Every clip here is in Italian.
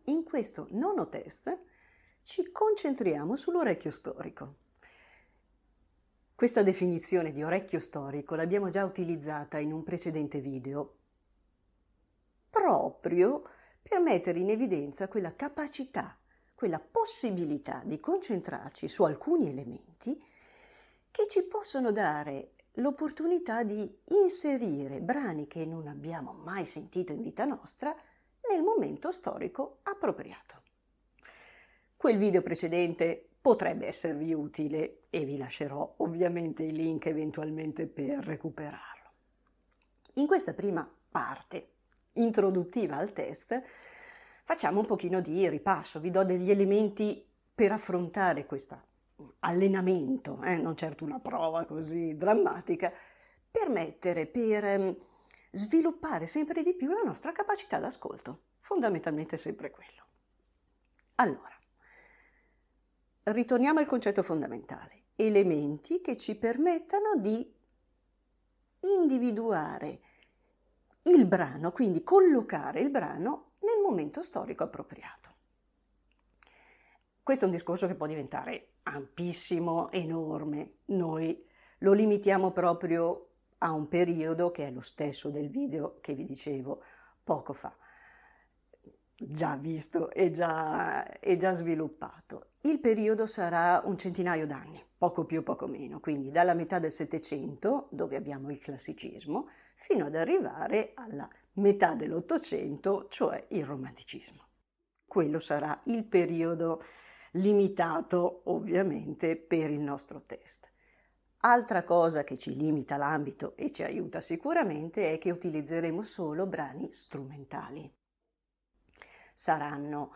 In questo nono test ci concentriamo sull'orecchio storico. Questa definizione di orecchio storico l'abbiamo già utilizzata in un precedente video, proprio per mettere in evidenza quella capacità, quella possibilità di concentrarci su alcuni elementi che ci possono dare l'opportunità di inserire brani che non abbiamo mai sentito in vita nostra nel momento storico appropriato. Quel video precedente potrebbe esservi utile e vi lascerò ovviamente il link eventualmente per recuperarlo. In questa prima parte introduttiva al test facciamo un pochino di ripasso, vi do degli elementi per affrontare questo allenamento, non certo una prova così drammatica, per sviluppare sempre di più la nostra capacità d'ascolto, fondamentalmente sempre quello. Allora, ritorniamo al concetto fondamentale, elementi che ci permettano di individuare il brano, quindi collocare il brano nel momento storico appropriato. Questo è un discorso che può diventare ampissimo, enorme. Noi lo limitiamo proprio a un periodo che è lo stesso del video che vi dicevo poco fa, già visto e già sviluppato. Il periodo sarà un centinaio d'anni, poco più, poco meno, quindi dalla metà del Settecento, dove abbiamo il classicismo, fino ad arrivare alla metà dell'Ottocento, cioè il romanticismo. Quello sarà il periodo limitato, ovviamente, per il nostro test. Altra cosa che ci limita l'ambito e ci aiuta sicuramente è che utilizzeremo solo brani strumentali. Saranno,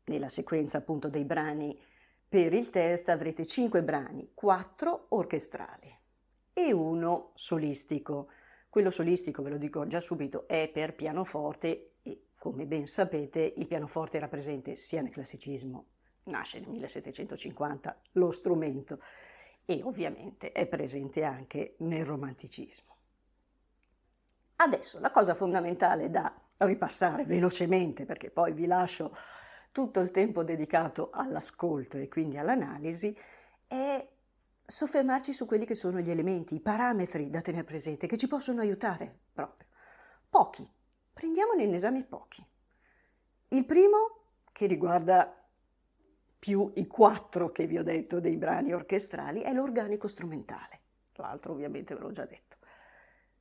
nella sequenza appunto dei brani per il test, avrete 5 brani, 4 orchestrali e 1 solistico. Quello solistico, ve lo dico già subito, è per pianoforte e, come ben sapete, il pianoforte era presente sia nel classicismo, nasce nel 1750 lo strumento, e ovviamente è presente anche nel romanticismo. Adesso la cosa fondamentale da ripassare velocemente, perché poi vi lascio tutto il tempo dedicato all'ascolto e quindi all'analisi, è soffermarci su quelli che sono gli elementi, i parametri da tenere presente, che ci possono aiutare proprio. Pochi, prendiamone in esame pochi. Il primo, che riguarda più i 4 che vi ho detto dei brani orchestrali, è l'organico strumentale. L'altro ovviamente ve l'ho già detto.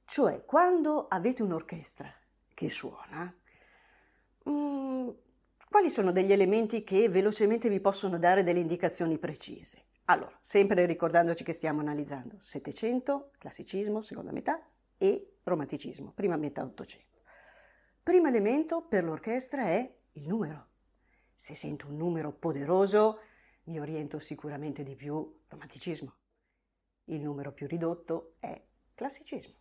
Cioè, quando avete un'orchestra che suona, quali sono degli elementi che velocemente vi possono dare delle indicazioni precise? Allora, sempre ricordandoci che stiamo analizzando Settecento, classicismo, seconda metà, e romanticismo, prima metà Ottocento. Primo elemento per l'orchestra è il numero. Se sento un numero poderoso, mi oriento sicuramente di più romanticismo. Il numero più ridotto è classicismo.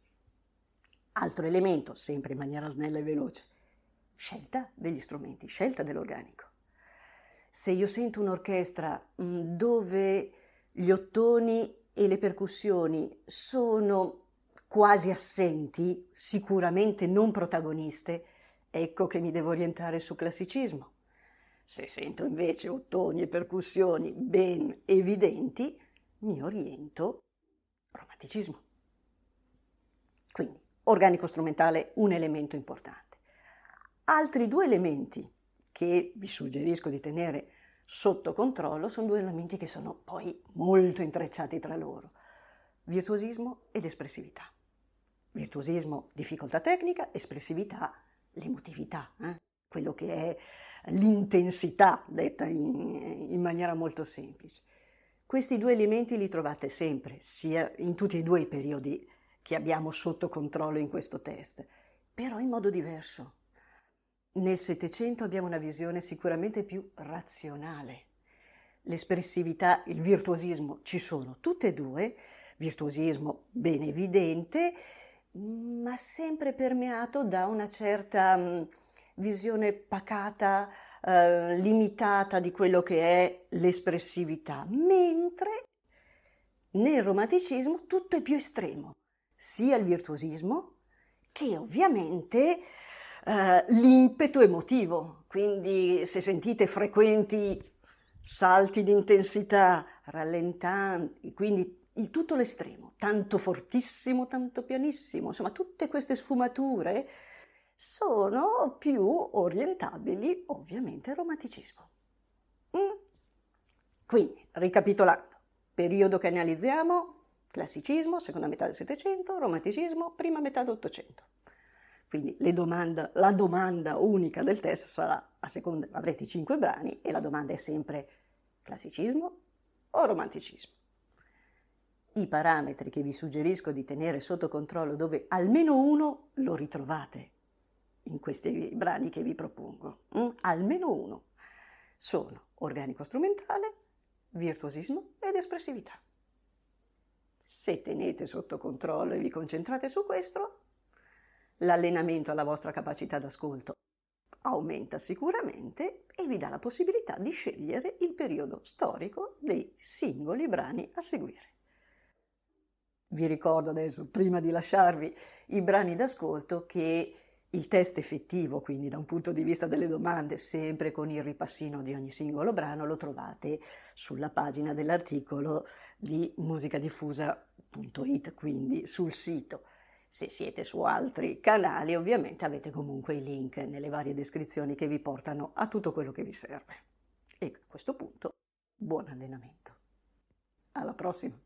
Altro elemento, sempre in maniera snella e veloce, scelta degli strumenti, scelta dell'organico. Se io sento un'orchestra dove gli ottoni e le percussioni sono quasi assenti, sicuramente non protagoniste, ecco che mi devo orientare su classicismo. Se sento invece ottoni e percussioni ben evidenti, mi oriento romanticismo. Quindi, organico strumentale, un elemento importante. Altri 2 elementi che vi suggerisco di tenere sotto controllo sono 2 elementi che sono poi molto intrecciati tra loro: virtuosismo ed espressività. Virtuosismo, difficoltà tecnica; espressività, l'emotività, quello che è l'intensità, detta in maniera molto semplice. Questi 2 elementi li trovate sempre, sia in tutti e 2 i periodi che abbiamo sotto controllo in questo test, però in modo diverso. Nel Settecento abbiamo una visione sicuramente più razionale. L'espressività, il virtuosismo ci sono tutte e 2, virtuosismo ben evidente, ma sempre permeato da una certa visione pacata, limitata di quello che è l'espressività, mentre nel romanticismo tutto è più estremo, sia il virtuosismo che ovviamente l'impeto emotivo, quindi se sentite frequenti salti di intensità, rallentanti, quindi tutto l'estremo, tanto fortissimo, tanto pianissimo, insomma tutte queste sfumature sono più orientabili ovviamente al romanticismo. Quindi, ricapitolando, periodo che analizziamo, classicismo, seconda metà del Settecento, romanticismo, prima metà dell'Ottocento. Quindi la domanda unica del test sarà, a seconda, avrete 5 brani e la domanda è sempre classicismo o romanticismo. I parametri che vi suggerisco di tenere sotto controllo, dove almeno uno lo ritrovate in questi brani che vi propongo, almeno uno, sono organico strumentale, virtuosismo ed espressività. Se tenete sotto controllo e vi concentrate su questo, l'allenamento alla vostra capacità d'ascolto aumenta sicuramente e vi dà la possibilità di scegliere il periodo storico dei singoli brani a seguire. Vi ricordo adesso, prima di lasciarvi i brani d'ascolto, che il test effettivo, quindi da un punto di vista delle domande, sempre con il ripassino di ogni singolo brano, lo trovate sulla pagina dell'articolo di musicadiffusa.it, quindi sul sito. Se siete su altri canali, ovviamente avete comunque i link nelle varie descrizioni che vi portano a tutto quello che vi serve. E a questo punto, buon allenamento. Alla prossima!